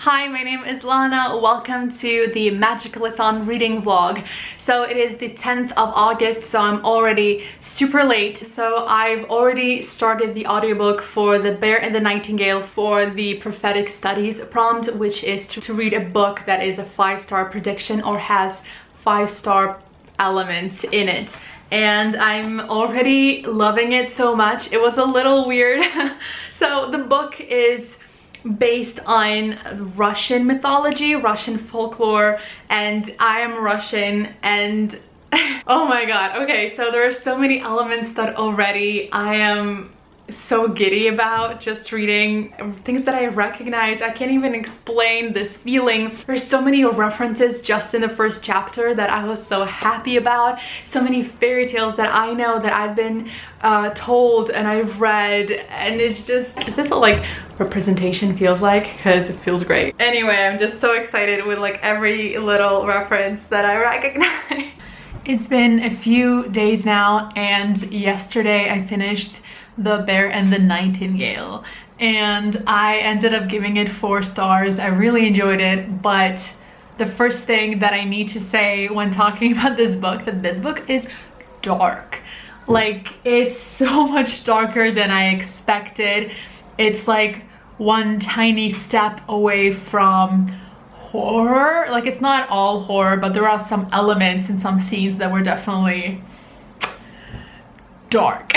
Hi, my name is Lana. Welcome to the Magicalathon reading vlog. So it is the 10th of August, so I'm already super late. So I've already started the audiobook for The Bear and the Nightingale for the prophetic studies prompt, which is to read a book that is a 5-star prediction or has 5-star elements in it. And I'm already loving it so much. It was a little weird. So the book is based on Russian mythology, Russian folklore, and I am Russian, and oh my god. Okay, so there are so many elements that already I am so giddy about just reading, things that I recognize. I can't even explain this feeling. There's so many references just in the first chapter that I was so happy about. So many fairy tales that I know, that I've been told and I've read, and it's just, is this what like representation feels like? Because it feels great. Anyway, I'm just so excited with like every little reference that I recognize. It's been a few days now, and yesterday I finished The Bear and the Nightingale, and I ended up giving it 4 stars. I really enjoyed it, but the first thing that I need to say when talking about this book, that this book is dark. Like, it's so much darker than I expected. It's like one tiny step away from horror. Like, it's not all horror, but there are some elements and some scenes that were definitely dark.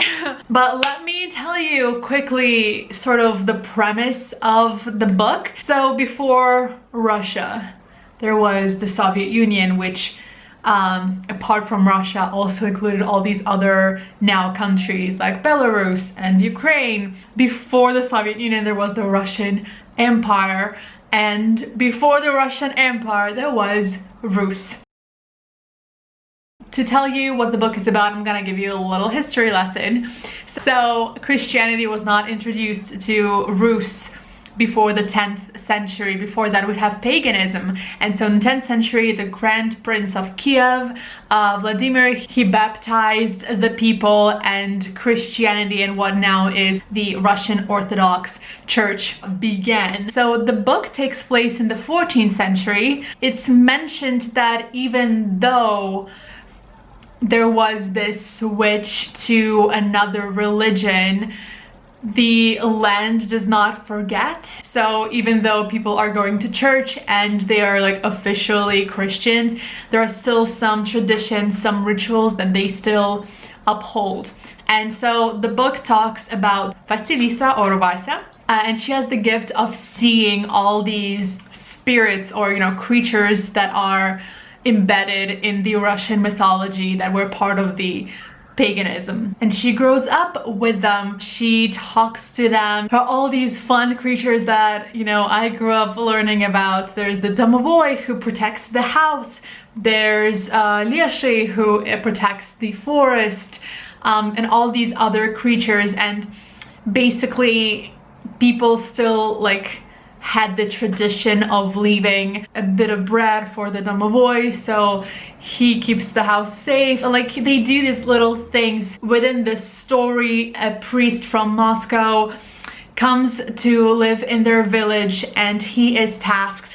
But let me tell you quickly sort of the premise of the book. So before Russia, there was the Soviet Union, which apart from Russia also included all these other now countries like Belarus and Ukraine. Before the Soviet Union, there was the Russian Empire, and before the Russian Empire, there was Rus. To tell you what the book is about, I'm gonna give you a little history lesson. So Christianity was not introduced to Rus before the 10th century. Before that, we'd have paganism. And so in the 10th century, the Grand Prince of Kiev, Vladimir, he baptized the people, and Christianity and what now is the Russian Orthodox Church began. So the book takes place in the 14th century. It's mentioned that even though there was this switch to another religion, the land does not forget. So even though people are going to church and they are like officially Christians, there are still some traditions, some rituals that they still uphold. And so the book talks about Vasilisa or Vasya, and she has the gift of seeing all these spirits or, you know, creatures that are embedded in the Russian mythology that were part of the paganism. And she grows up with them, she talks to them. There are all these fun creatures that, you know, I grew up learning about. There's the domovoi who protects the house, there's Leshy who protects the forest, and all these other creatures. And basically people still like had the tradition of leaving a bit of bread for the domovoi, so he keeps the house safe. And like, they do these little things within this story. A priest from Moscow comes to live in their village, and he is tasked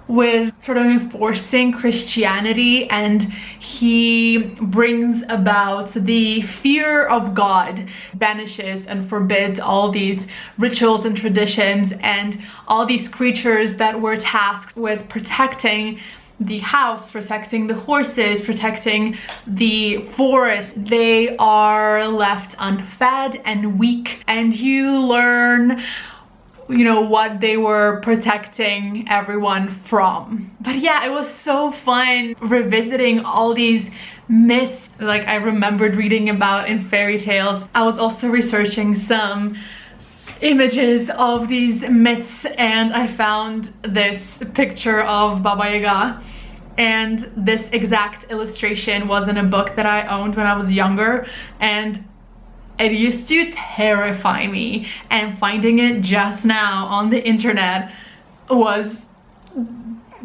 with sort of enforcing Christianity, and he brings about the fear of God, banishes and forbids all these rituals and traditions, and all these creatures that were tasked with protecting the house, protecting the horses, protecting the forest, they are left unfed and weak, and you learn, you know, what they were protecting everyone from. But yeah, it was so fun revisiting all these myths like I remembered reading about in fairy tales. I was also researching some images of these myths, and I found this picture of Baba Yaga, and this exact illustration was in a book that I owned when I was younger, and it used to terrify me, and finding it just now on the internet was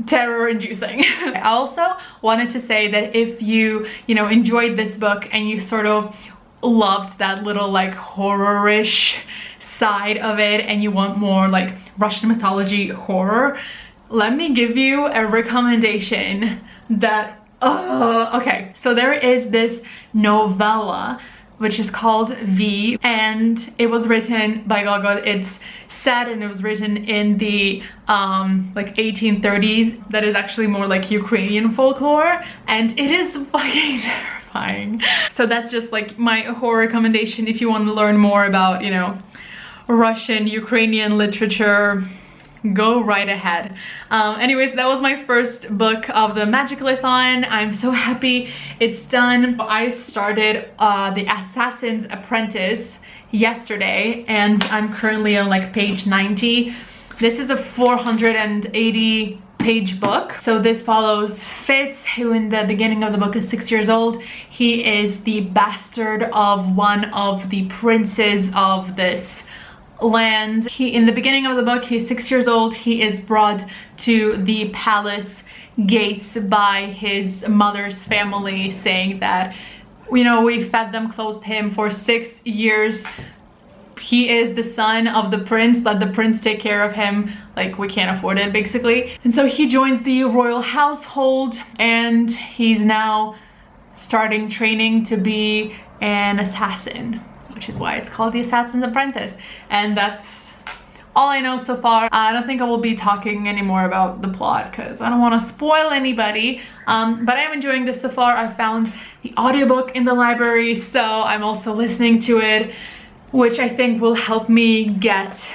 terror-inducing. I also wanted to say that if you enjoyed this book and you sort of loved that little like horror-ish side of it, and you want more like Russian mythology horror, let me give you a recommendation that, okay, so there is this novella which is called V, and it was written by Gaga. It's set and it was written in the like 1830s. That is actually more like Ukrainian folklore, and it is fucking terrifying. So that's just like my horror recommendation if you want to learn more about, you know, Russian, Ukrainian literature. Go right ahead. Anyways, that was my first book of the Magicalathon. I'm so happy it's done. I started the Assassin's Apprentice yesterday, and I'm currently on like page 90. This is a 480 page book. So this follows Fitz, who in the beginning of the book is 6 years old. He is the bastard of one of the princes of this land. In the beginning of the book, he's 6 years old. He is brought to the palace gates by his mother's family, saying that, you know, we fed them, clothed him for 6 years. He is the son of the prince. Let the prince take care of him. Like, we can't afford it, basically. And so he joins the royal household, and he's now starting training to be an assassin, which is why it's called the Assassin's Apprentice. And that's all I know so far. I don't think I will be talking anymore about the plot because I don't want to spoil anybody. But I am enjoying this so far. I found the audiobook in the library, so I'm also listening to it, which I think will help me get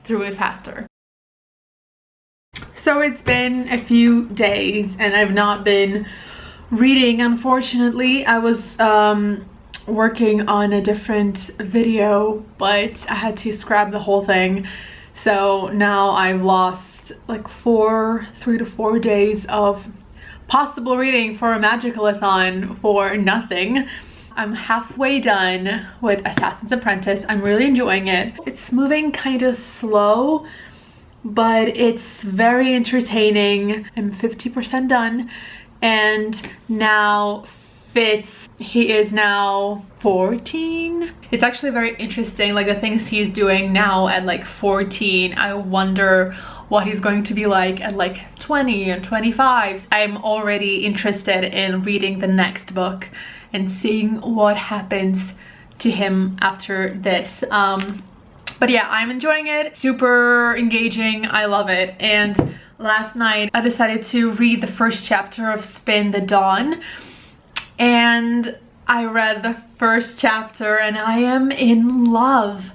through it faster. So it's been a few days and I've not been reading, unfortunately. I was working on a different video, but I had to scrap the whole thing. So now I've lost like 3 to 4 days of possible reading for a Magicalathon for nothing. I'm halfway done with Assassin's Apprentice. I'm really enjoying it. It's moving kind of slow, but it's very entertaining. I'm 50% done, and now Fitz, he is now 14. It's actually very interesting, like the things he's doing now at like 14. I wonder what he's going to be like at like 20 and 25. I'm already interested in reading the next book and seeing what happens to him after this. But yeah, I'm enjoying it. Super engaging. I love it. And last night I decided to read the first chapter of Spin the Dawn. And I read the first chapter and I am in love.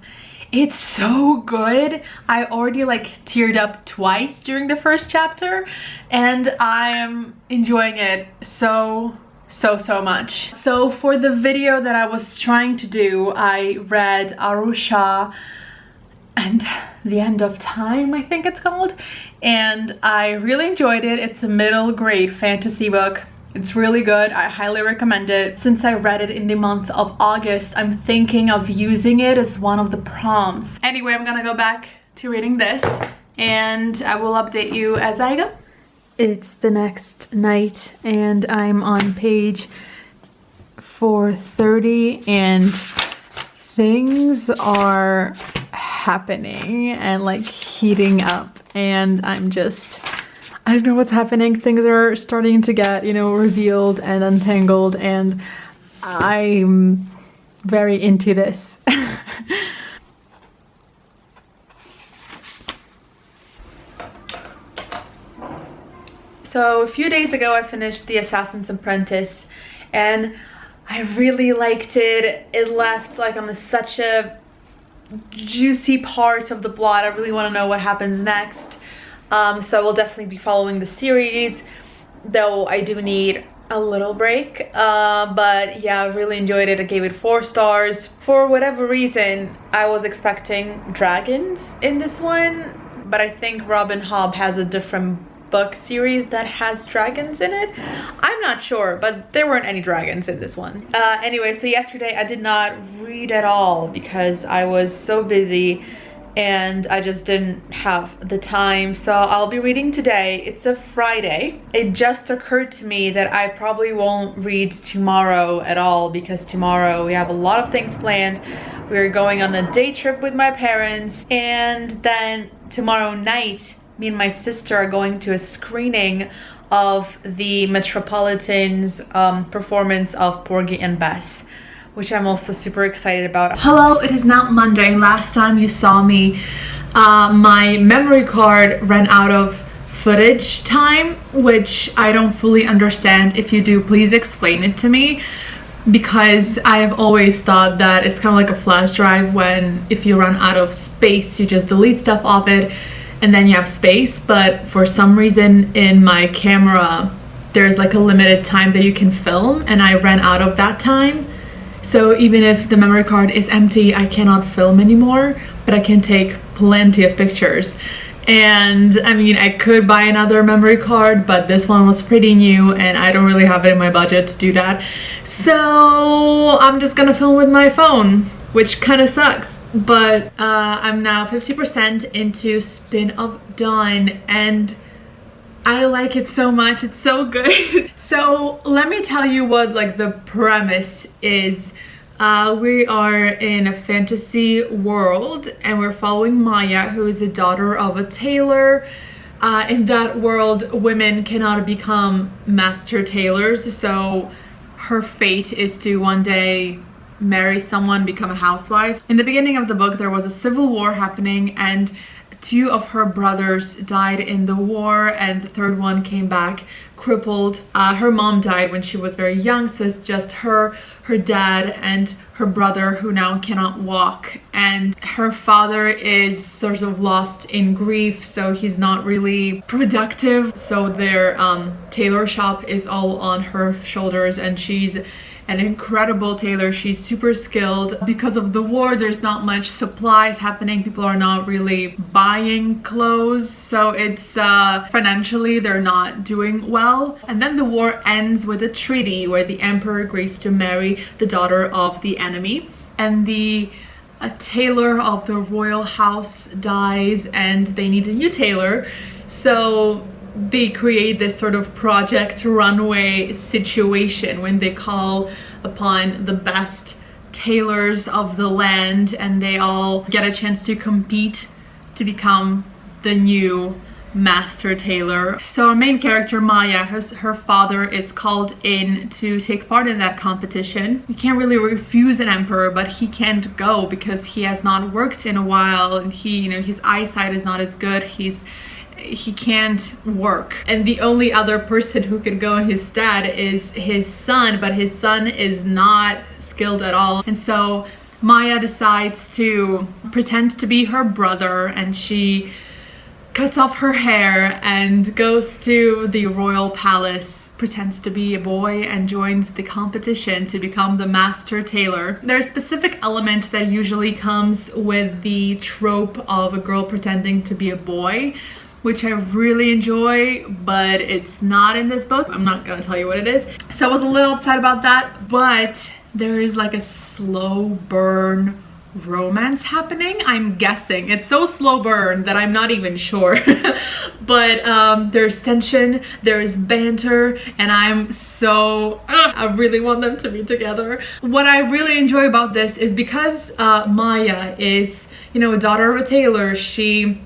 It's so good. I already like teared up twice during the first chapter, and I am enjoying it so much. So for the video that I was trying to do, I read Rusha and the End of Time, I think it's called, and I really enjoyed it. It's a middle grade fantasy book. It's really good. I highly recommend it. Since I read it in the month of August, I'm thinking of using it as one of the prompts. Anyway, I'm gonna go back to reading this and I will update you as I go. It's the next night and I'm on page 430 and things are happening and like heating up, and I don't know what's happening. Things are starting to get, you know, revealed and untangled, and I'm very into this. So a few days ago I finished the Assassin's Apprentice and I really liked it. It left like on such a juicy part of the plot. I really want to know what happens next. So we'll definitely be following the series, though I do need a little break. But yeah, I really enjoyed it. I gave it 4 stars. For whatever reason, I was expecting dragons in this one, but I think Robin Hobb has a different book series that has dragons in it. I'm not sure, but there weren't any dragons in this one. Anyway, so yesterday I did not read at all because I was so busy and I just didn't have the time. So I'll be reading today. It's a Friday. It just occurred to me that I probably won't read tomorrow at all because tomorrow we have a lot of things planned. We're going on a day trip with my parents, and then tomorrow night me and my sister are going to a screening of the Metropolitan's performance of Porgy and Bess, which I'm also super excited about. Hello, it is now Monday. Last time you saw me, my memory card ran out of footage time, which I don't fully understand. If you do, please explain it to me, because I have always thought that it's kind of like a flash drive when if you run out of space, you just delete stuff off it and then you have space. But for some reason in my camera, there's like a limited time that you can film, and I ran out of that time. So even if the memory card is empty, I cannot film anymore, but I can take plenty of pictures. And I mean, I could buy another memory card, but this one was pretty new and I don't really have it in my budget to do that. So I'm just gonna film with my phone, which kind of sucks. But I'm now 50% into Spin of Dawn and I like it so much. It's so good. So let me tell you what like the premise is. We are in a fantasy world and we're following Maya, who is a daughter of a tailor. In that world, women cannot become master tailors, so her fate is to one day marry someone, become a housewife. In the beginning of the book, there was a civil war happening and 2 of her brothers died in the war and the 3rd one came back crippled. Her mom died when she was very young, so it's just her dad and her brother who now cannot walk, and her father is sort of lost in grief, so he's not really productive. So their tailor shop is all on her shoulders and she's an incredible tailor. She's super skilled. Because of the war, there's not much supplies happening. People are not really buying clothes, so it's financially they're not doing well. And then the war ends with a treaty where the emperor agrees to marry the daughter of the enemy, and a tailor of the royal house dies and they need a new tailor. So they create this sort of Project Runway situation when they call upon the best tailors of the land and they all get a chance to compete to become the new master tailor. So our main character Maya, her father is called in to take part in that competition. You can't really refuse an emperor, but he can't go because he has not worked in a while and his eyesight is not as good. He can't work, and the only other person who could go in his stead is his son, but his son is not skilled at all. And so Maya decides to pretend to be her brother and she cuts off her hair and goes to the royal palace, pretends to be a boy and joins the competition to become the master tailor. There's a specific element that usually comes with the trope of a girl pretending to be a boy, which I really enjoy, but it's not in this book. I'm not gonna tell you what it is. So I was a little upset about that, but there is like a slow burn romance happening. I'm guessing. It's so slow burn that I'm not even sure. But there's tension, there's banter, and I really want them to be together. What I really enjoy about this is because Maya is, a daughter of a tailor, she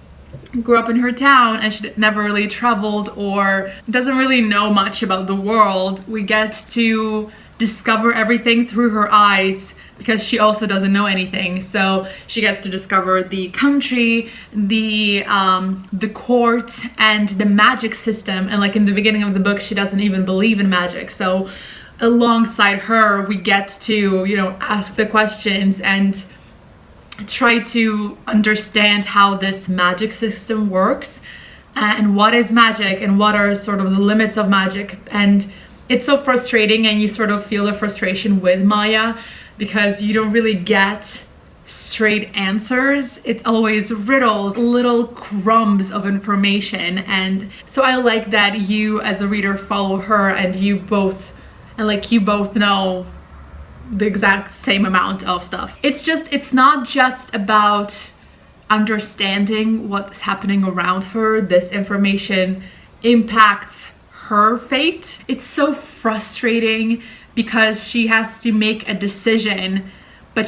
grew up in her town and she never really traveled or doesn't really know much about the world. We get to discover everything through her eyes because she also doesn't know anything. So she gets to discover the country, the court, and the magic system. And like in the beginning of the book, she doesn't even believe in magic. So alongside her, we get to, ask the questions and try to understand how this magic system works and what is magic and what are sort of the limits of magic. And it's so frustrating, and you sort of feel the frustration with Maya because you don't really get straight answers. It's always riddles, little crumbs of information. And so I like that you as a reader follow her and you both know the exact same amount of stuff. It's not just about understanding what's happening around her. This information impacts her fate. It's so frustrating because she has to make a decision, but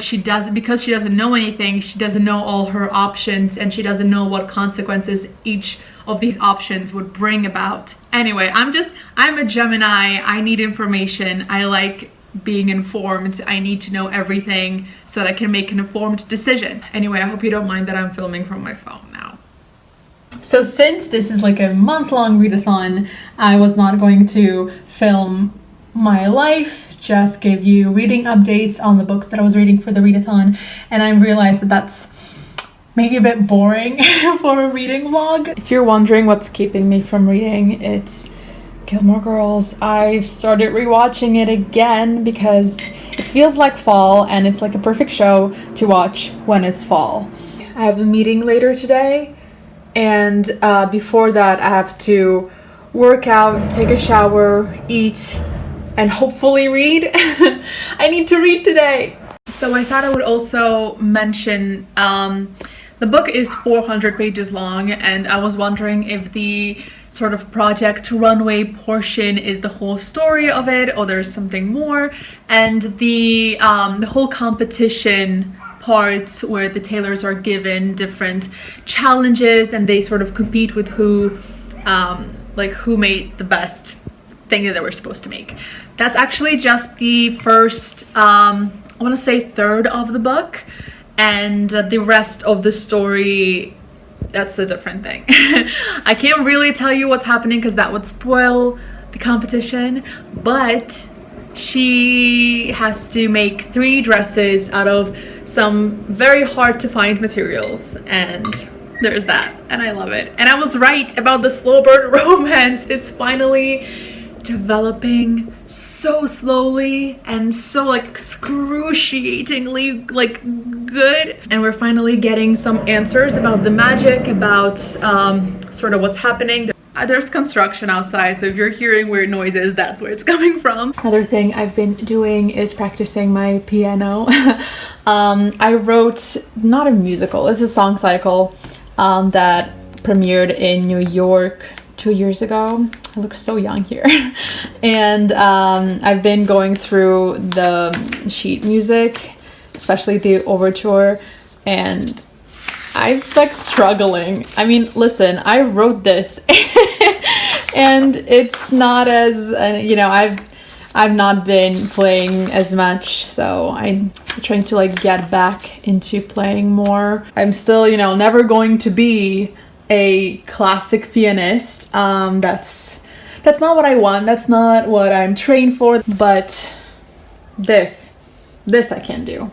because she doesn't know anything, she doesn't know all her options, and she doesn't know what consequences each of these options would bring about. Anyway, I'm a Gemini. I need information. I like being informed. I need to know everything so that I can make an informed decision. Anyway, I hope you don't mind that I'm filming from my phone now. So since this is like a month-long readathon, I was not going to film my life, just give you reading updates on the books that I was reading for the readathon, and I realized that that's maybe a bit boring for a reading vlog. If you're wondering what's keeping me from reading, it's Gilmore Girls. I've started rewatching it again because it feels like fall and it's like a perfect show to watch when it's fall. I have a meeting later today, and before that I have to work out, take a shower, eat, and hopefully read. I need to read today. So I thought I would also mention the book is 400 pages long, and I was wondering if the sort of Project Runway portion is the whole story of it, or there's something more, and the whole competition part where the tailors are given different challenges and they sort of compete with who made the best thing that they were supposed to make. That's actually just the first, I want to say third of the book, and the rest of the story, that's a different thing. I can't really tell you what's happening because that would spoil the competition, but she has to make 3 dresses out of some very hard to find materials, and there's that, and I love it. And I was right about the slow burn romance. It's finally developing so slowly and so like excruciatingly like good, and we're finally getting some answers about the magic, about sort of what's happening. There's construction outside, so if you're hearing weird noises, that's where it's coming from. Another thing I've been doing is practicing my piano. I wrote not a musical, it's a song cycle that premiered in New York 2 years ago. I look so young here. And I've been going through the sheet music, especially the overture, and I'm like struggling. I mean, listen, I wrote this and it's not as, I've not been playing as much, so I'm trying to like get back into playing more. I'm still, never going to be a classic pianist. That's not what I want. That's not what I'm trained for, but this I can do.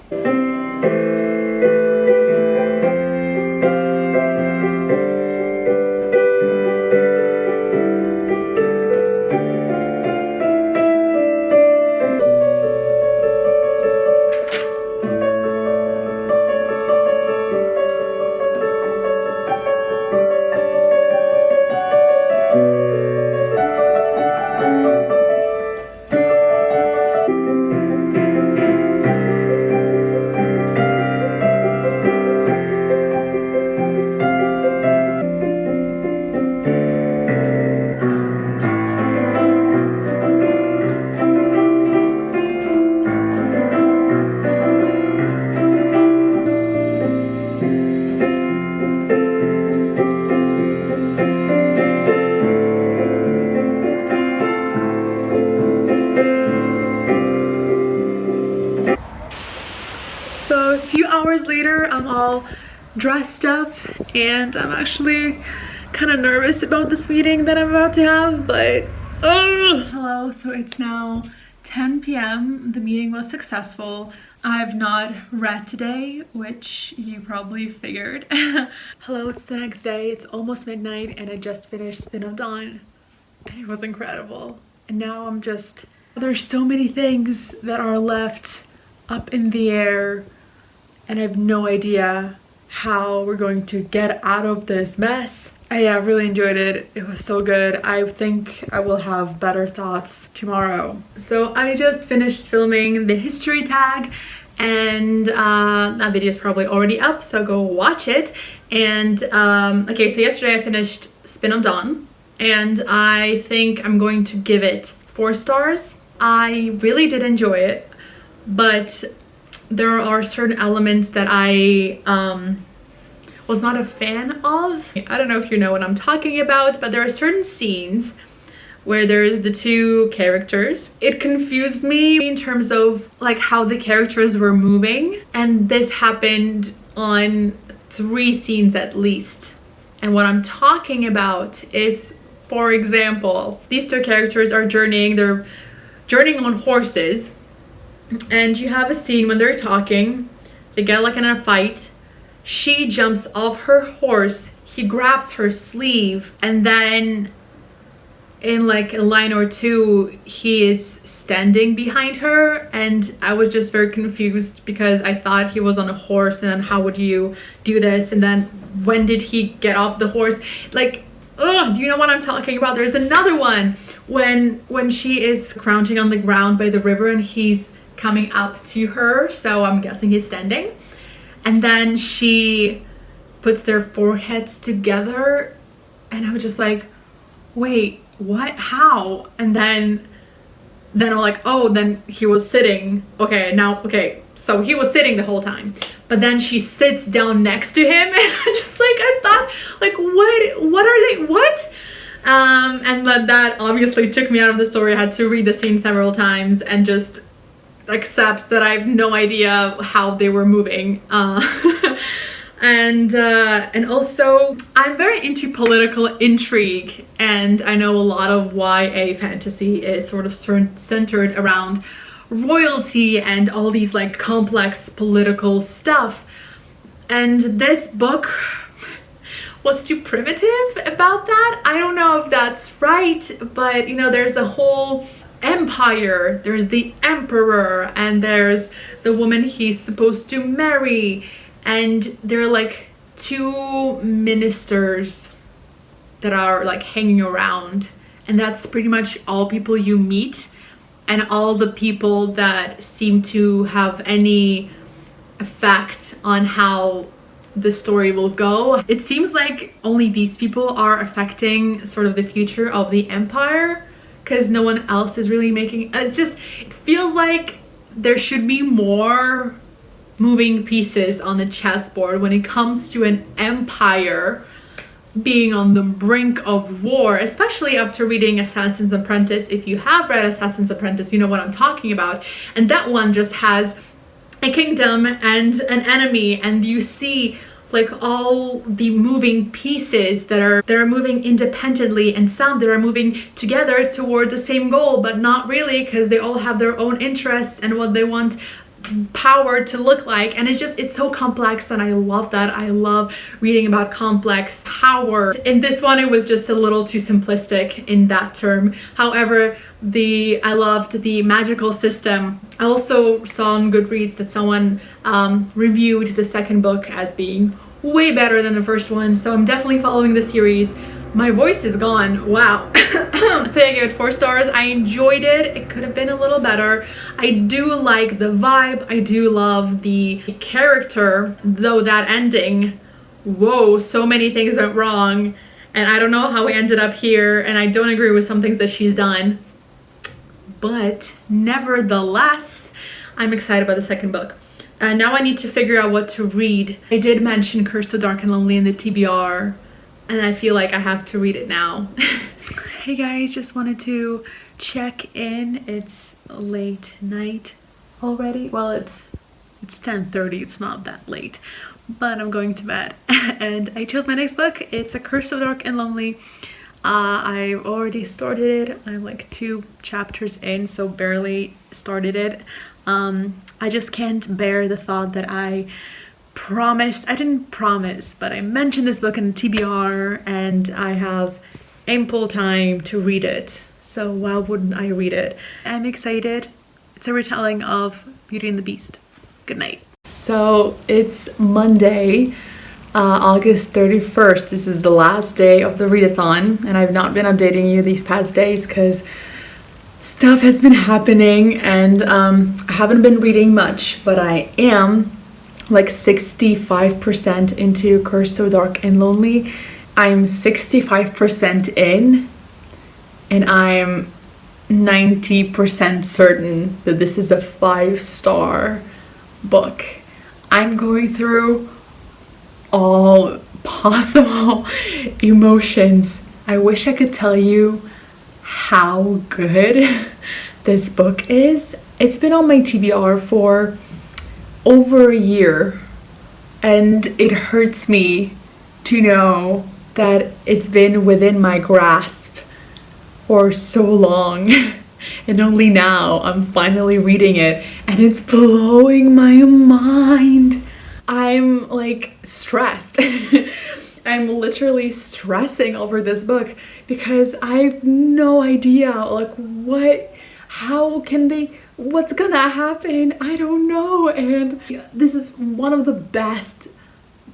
So a few hours later, I'm all dressed up and I'm actually kind of nervous about this meeting that I'm about to have, but hello. So it's now 10 p.m. The meeting was successful. I've not read today, which you probably figured. Hello, it's the next day. It's almost midnight and I just finished Spin of Dawn and it was incredible. And now there's so many things that are left up in the air and I have no idea how we're going to get out of this mess. I really enjoyed it. It was so good. I think I will have better thoughts tomorrow. So I just finished filming the history tag and that video is probably already up, so go watch it. And okay, so yesterday I finished Spin of Dawn and I think I'm going to give it 4 stars. I really did enjoy it, but there are certain elements that was not a fan of. I don't know if you know what I'm talking about, but there are certain scenes where there's the two characters. It confused me in terms of like how the characters were moving, and this happened on 3 scenes at least. And what I'm talking about is, for example, these 2 characters are journeying. They're journeying on horses, and you have a scene when they're talking. They get like in a fight. She jumps off her horse. He grabs her sleeve, and then in like a line or 2, he is standing behind her, and I was just very confused because I thought he was on a horse, and then how would you do this? And then when did he get off the horse? Like, ugh, do you know what I'm talking about? There's another one when she is crouching on the ground by the river and he's coming up to her, so I'm guessing he's standing, and then she puts their foreheads together, and I was just like, wait, what? How? And then I'm like, oh, then he was sitting. Okay, so he was sitting the whole time, but then she sits down next to him, and I thought, like, what are they, what? And that obviously took me out of the story. I had to read the scene several times and just accept that I have no idea how they were moving. And also, I'm very into political intrigue, and I know a lot of YA fantasy is sort of centered around royalty and all these like complex political stuff. And this book was too primitive about that. I don't know if that's right, but you know, there's a whole empire, there's the emperor, and there's the woman he's supposed to marry. And there are like 2 ministers that are like hanging around, and that's pretty much all people you meet, and all the people that seem to have any effect on how the story will go. It seems like only these people are affecting sort of the future of the empire, because no one else is really making it. It feels like there should be more moving pieces on the chessboard when it comes to an empire being on the brink of war, especially after reading Assassin's Apprentice. If you have read Assassin's Apprentice, you know what I'm talking about. And that one just has a kingdom and an enemy, and you see like all the moving pieces that are moving independently, and some that are moving together toward the same goal, but not really, because they all have their own interests and what they want power to look like. And it's so complex, and I love that. I love reading about complex power. In this one, it was just a little too simplistic in that term. However, I loved the magical system. I also saw on Goodreads that someone reviewed the second book as being way better than the first one, so I'm definitely following the series. My voice is gone. Wow. So I gave it 4 stars. I enjoyed it. It could have been a little better. I do like the vibe. I do love the character, though that ending, whoa, so many things went wrong, and I don't know how we ended up here, and I don't agree with some things that she's done. But nevertheless, I'm excited about the second book. Now I need to figure out what to read. I did mention Curse So Dark and Lonely in the TBR, and I feel like I have to read it now. Hey guys, just wanted to check in. It's late night already. Well, it's 10:30. It's not that late, but I'm going to bed. And I chose my next book. It's A Curse So Dark and Lonely. I've already started it. I'm like 2 chapters in, so barely started it. I just can't bear the thought that I didn't promise, but I mentioned this book in the TBR, and I have ample time to read it, so why wouldn't I read it? I'm excited. It's a retelling of Beauty and the Beast. Good night. So it's Monday, August 31st. This is the last day of the readathon, and I've not been updating you these past days because stuff has been happening, and I haven't been reading much, but I am like 65% into Curse So Dark and Lonely. I'm 65% in, and I'm 90% certain that this is a 5-star book. I'm going through all possible emotions. I wish I could tell you how good this book is. It's been on my TBR for over a year, and it hurts me to know that it's been within my grasp for so long. And only now I'm finally reading it, and it's blowing my mind. I'm like stressed. I'm literally stressing over this book because I have no idea like what's gonna happen. I don't know. And this is one of the best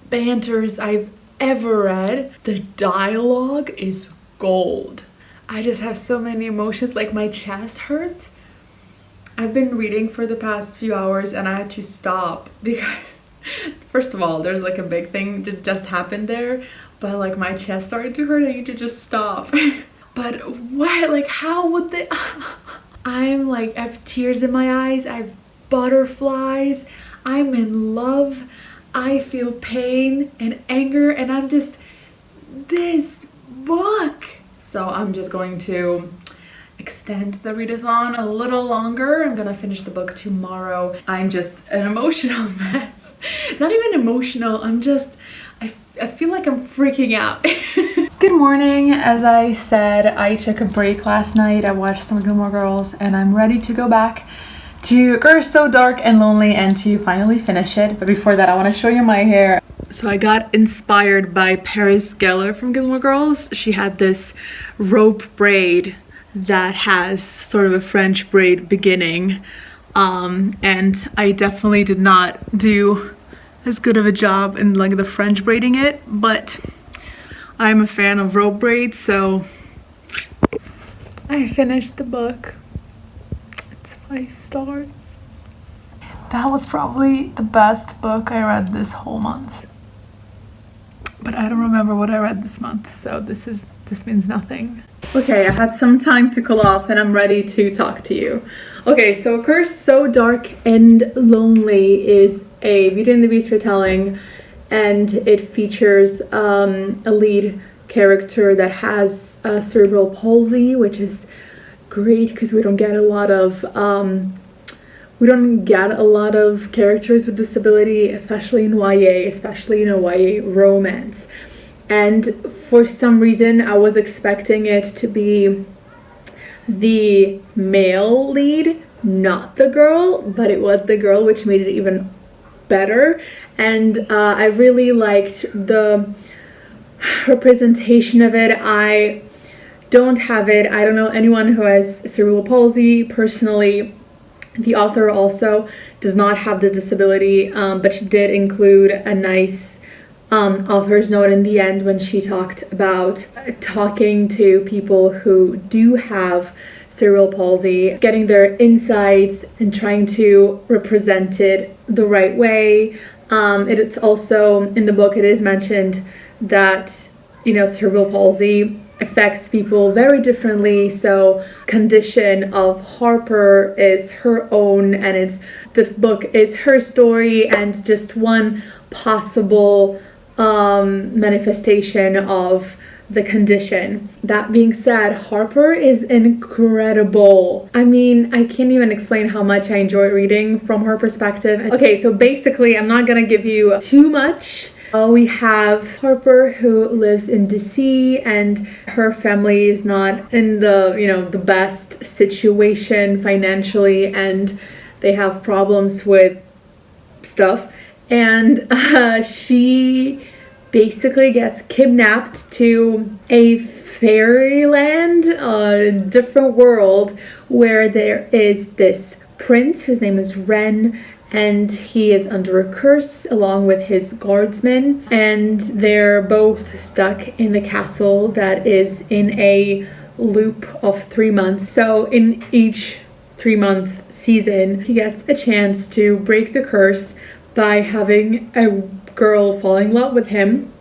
banters I've ever read. The dialogue is gold. I just have so many emotions, like my chest hurts. I've been reading for the past few hours and I had to stop because first of all, there's like a big thing that just happened there, but like my chest started to hurt. I need to just stop. But what, like how would they I'm like, I have tears in my eyes, I have butterflies, I'm in love, I feel pain and anger, and I'm just, this book. So I'm just going to extend the readathon a little longer. I'm gonna finish the book tomorrow. I'm just an emotional mess. Not even emotional, I'm just, I feel like I'm freaking out. Good morning. As I said, I took a break last night. I watched some Gilmore Girls and I'm ready to go back to Curse So Dark and Lonely and to finally finish it. But before that, I want to show you my hair. So I got inspired by Paris Geller from Gilmore Girls. She had this rope braid that has sort of a French braid beginning. And I definitely did not do as good of a job in like the French braiding it, but I'm a fan of rope braids, so I finished the book. It's 5 stars. That was probably the best book I read this whole month. But I don't remember what I read this month, so this means nothing. Okay, I had some time to cool off and I'm ready to talk to you. Okay, so Curse So Dark and Lonely is a Beauty and the Beast retelling, and it features a lead character that has cerebral palsy, which is great because we don't get a lot of characters with disability, especially in YA, especially in a YA romance. And for some reason, I was expecting it to be the male lead, not the girl, but it was the girl, which made it even better. And I really liked the representation of it. I don't have it. I don't know anyone who has cerebral palsy personally. The author also does not have the disability, but she did include a nice author's note in the end when she talked about talking to people who do have cerebral palsy, getting their insights and trying to represent it the right way. It's also in the book, it is mentioned that, you know, cerebral palsy affects people very differently. So condition of Harper is her own, and the book is her story and just one possible manifestation of the condition. That being said, Harper is incredible. I mean, I can't even explain how much I enjoy reading from her perspective. Okay, so basically, I'm not gonna give you too much. We have Harper who lives in DC, and her family is not in the best situation financially, and they have problems with stuff. And she basically gets kidnapped to a fairyland, a different world, where there is this prince whose name is Ren, and he is under a curse along with his guardsmen, and they're both stuck in the castle that is in a loop of 3 months. So in each 3-month season, he gets a chance to break the curse by having a girl fall in love with him,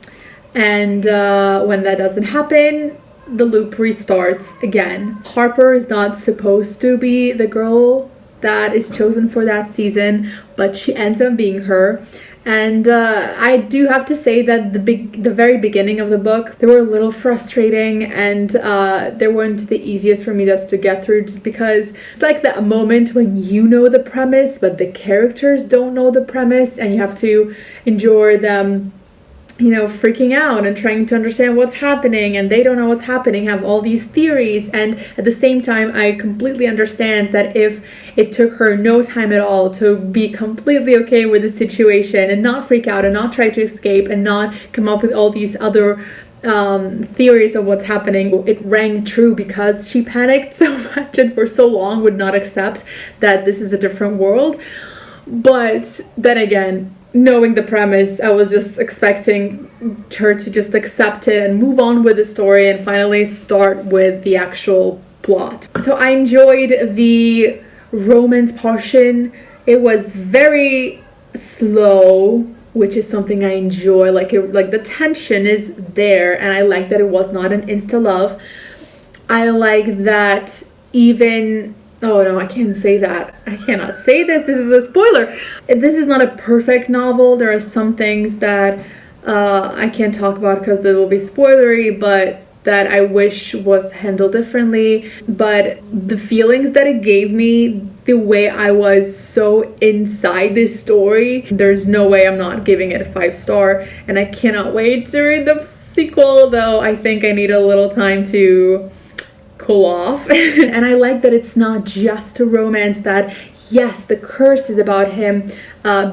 and when that doesn't happen, the loop restarts again. Harper is not supposed to be the girl that is chosen for that season, but she ends up being her, And I do have to say that the very beginning of the book, they were a little frustrating, and they weren't the easiest for me just to get through, just because it's like that moment when you know the premise, but the characters don't know the premise, and you have to endure them, you know, freaking out and trying to understand what's happening, and they don't know what's happening, have all these theories. And at the same time, I completely understand that if it took her no time at all to be completely okay with the situation and not freak out and not try to escape and not come up with all these other theories of what's happening, it rang true because she panicked so much and for so long would not accept that this is a different world. But then again, knowing the premise, I was just expecting her to just accept it and move on with the story and finally start with the actual plot. So I enjoyed the romance portion. It was very slow, which is something I enjoy. Like the tension is there, and I like that it was not an insta love. I like that even... Oh no, I can't say that. I cannot say this. This is a spoiler. This is not a perfect novel. There are some things that I can't talk about because they will be spoilery, but that I wish was handled differently. But the feelings that it gave me, the way I was so inside this story, there's no way I'm not giving it a 5-star. And I cannot wait to read the sequel, though I think I need a little time to cool off. And I like that it's not just a romance, that yes, the curse is about him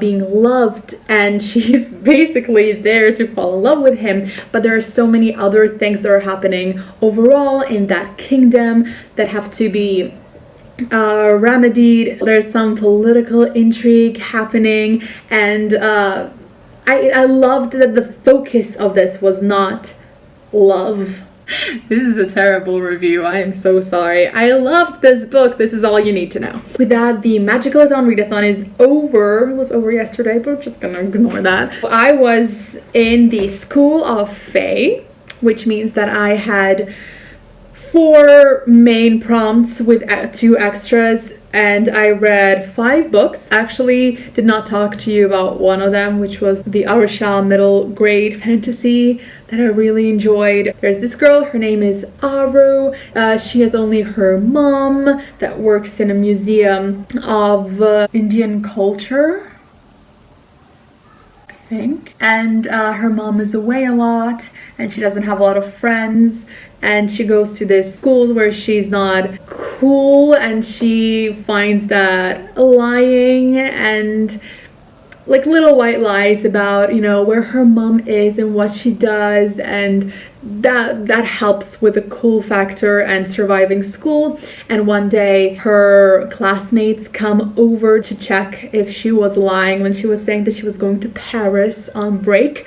being loved and she's basically there to fall in love with him, but there are so many other things that are happening overall in that kingdom that have to be remedied. There's some political intrigue happening, and I loved that the focus of this was not love. This is a terrible review. I am so sorry. I loved this book. This is all you need to know. With that, the Magicalathon readathon is over. It was over yesterday, but I'm just gonna ignore that. I was in the School of Fae, which means that I had 4 main prompts with 2 extras, and I read 5 books. Actually did not talk to you about one of them, which was the Rusha middle grade fantasy that I really enjoyed. There's this girl, her name is Aru. She has only her mom that works in a museum of Indian culture, I think. And her mom is away a lot and she doesn't have a lot of friends. And she goes to this schools where she's not cool, and she finds that lying and like little white lies about, you know, where her mom is and what she does, and that helps with the cool factor and surviving school. And one day her classmates come over to check if she was lying when she was saying that she was going to Paris on break.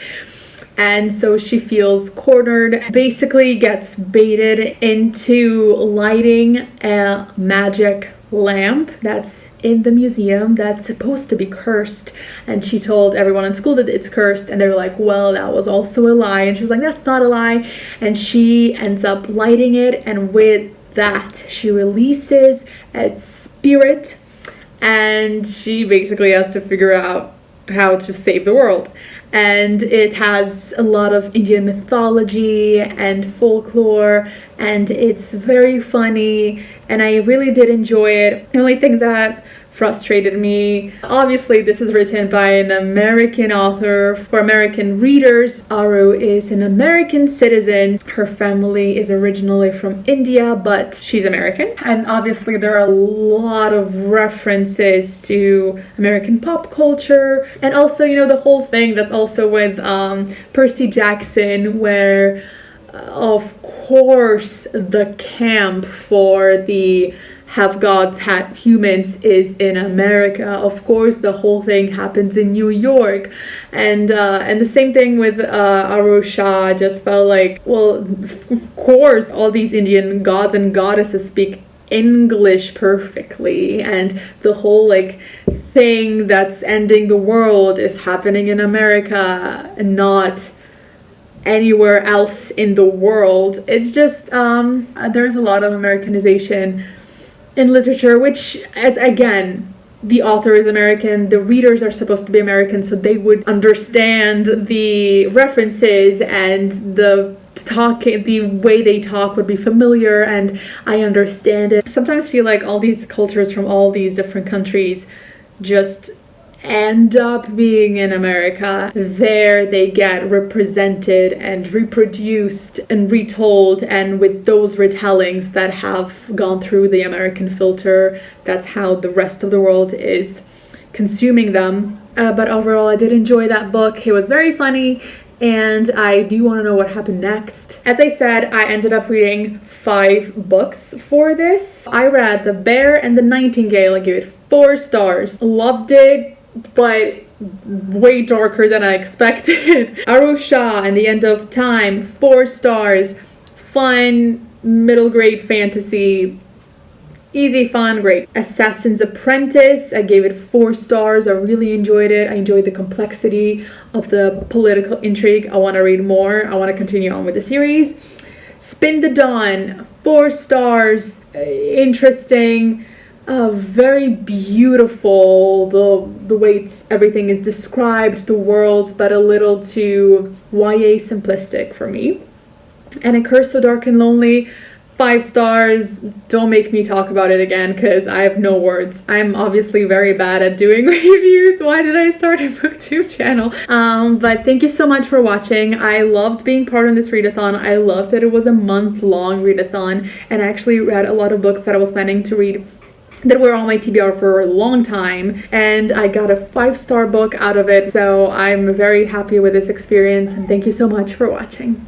And so she feels cornered, basically gets baited into lighting a magic lamp that's in the museum that's supposed to be cursed. And she told everyone in school that it's cursed, and they were like, well, that was also a lie. And she was like, that's not a lie. And she ends up lighting it, and with that she releases its spirit, and she basically has to figure out how to save the world. And it has a lot of Indian mythology and folklore, and it's very funny, and I really did enjoy it. The only thing that frustrated me, obviously this is written by an American author for American readers. Aru is an American citizen. Her family is originally from India, but she's American. And obviously there are a lot of references to American pop culture, and also, you know, the whole thing that's also with Percy Jackson, where of course the camp for the have gods, have humans is in America. Of course, the whole thing happens in New York, and the same thing with Arusha. I just felt like, well, of course, all these Indian gods and goddesses speak English perfectly, and the whole like thing that's ending the world is happening in America and not anywhere else in the world. It's just there's a lot of Americanization in literature, which, as again, the author is American, the readers are supposed to be American, so they would understand the references, and the way they talk would be familiar, and I understand it. I sometimes feel like all these cultures from all these different countries just end up being in America. There they get represented and reproduced and retold, and with those retellings that have gone through the American filter, that's how the rest of the world is consuming them. But overall, I did enjoy that book. It was very funny, and I do want to know what happened next. As I said, I ended up reading 5 books for this. I read The Bear and the Nightingale. I gave it 4 stars. Loved it, but way darker than I expected. Rusha and the End of Time, 4 stars. Fun, middle grade fantasy. Easy, fun, great. Assassin's Apprentice, I gave it 4 stars. I really enjoyed it. I enjoyed the complexity of the political intrigue. I want to read more. I want to continue on with the series. Spin the Dawn, 4 stars. Interesting. Very beautiful, the way everything is described, the world, but a little too YA simplistic for me. And A Curse So Dark and Lonely, 5 stars. Don't make me talk about it again because I have no words. I'm obviously very bad at doing reviews. Why did I start a booktube channel? But thank you so much for watching. I loved being part of this readathon. I loved that it was a month-long readathon, and I actually read a lot of books that I was planning to read that were on my TBR for a long time, and I got a 5-star book out of it. So I'm very happy with this experience, and thank you so much for watching.